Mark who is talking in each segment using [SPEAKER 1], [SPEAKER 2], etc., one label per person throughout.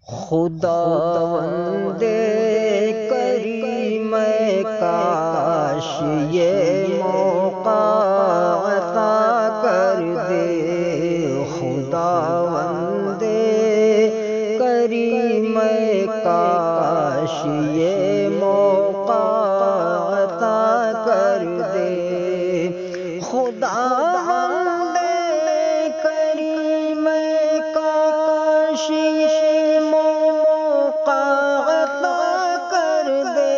[SPEAKER 1] خداوند کریم کاش یہ موقع عطا کر دے، خداوند کریم کاش یہ موقع عطا کر دے، خداوند کریم کاش یہ موقع عطا کر دے،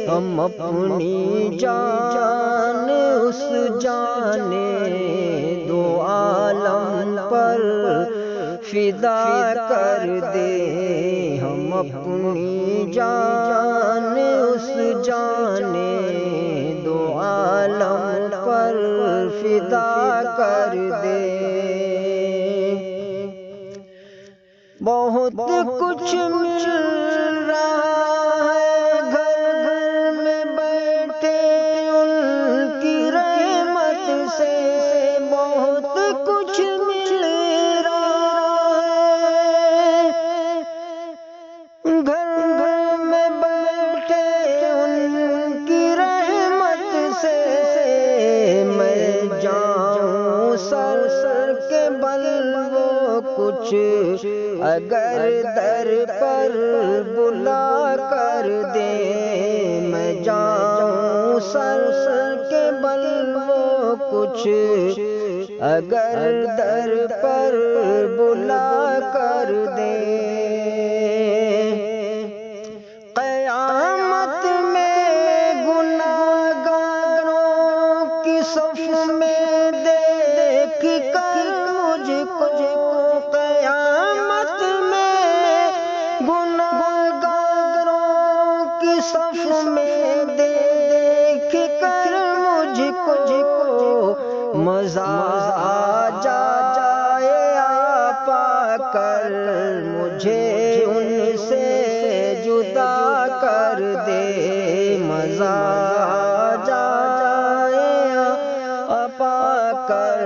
[SPEAKER 1] ہم اپنی جان اس جان دو عالم پر فدا کر دے، ہم اپنی جان اس جان دو عالم پر فدا کر دے۔ بہت کچھ مل رہا ہے گھر گھر میں بیٹھے ان کی رحمت سے، بہت کچھ مل رہا ہے گھر گھر میں بیٹھے ان کی رحمت سے، میں جاؤں سر سر کے بل وہ کچھ اگر در پر بلا کر دے، میں جاؤں سر سر کے بل وہ کچھ اگر در پر بلا کر دے، قیامت میں گناہگاروں کی صف میں دیکھ کر مجھ کو، قیامت میں گناہگاروں کی صف میں دیکھ کر مجھ کو مزہ آ جائے، آ پا کر مجھے ان سے جدا کر دے، مزہ آ جائے، آ پا کر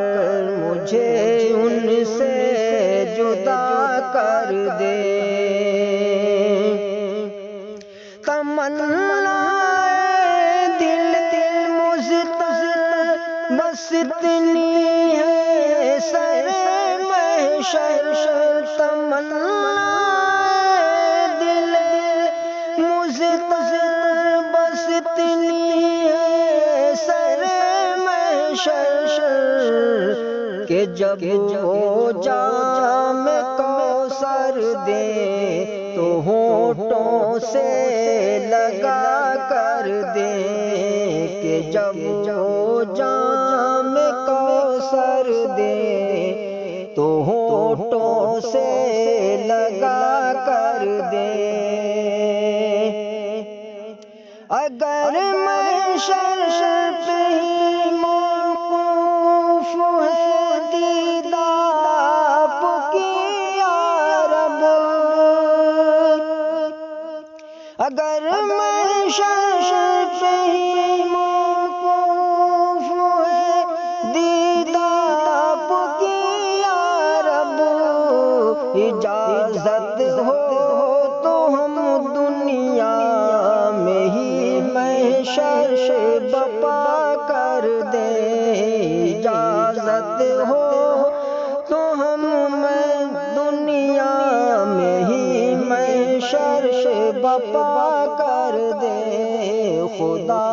[SPEAKER 1] مجھے ان سے جدا کر دے، تمنا دل مضطر بس اتنی ہے سر محشر، تمنا دل مضطر بس اتنی ہے سر محشر، کہ جب وہ جام کوثر دے تو ہونٹوں سے لگا کر دے، کہ جب وہ جام کوثر دے تو ہونٹوں سے لگا کر دے، اگر محشر پہ ہی موقوف ہے دیدہ آپ کی یا رب، اگر محشر پہ ہی موقوف ہے دیدہ آپ کی یا رب، اجازت ہو تو ہم دنیا میں ہی محشر بپا کر دیں، اجازت ہو تو ہم دنیا میں ہی محشر بپا کر دیں، خدا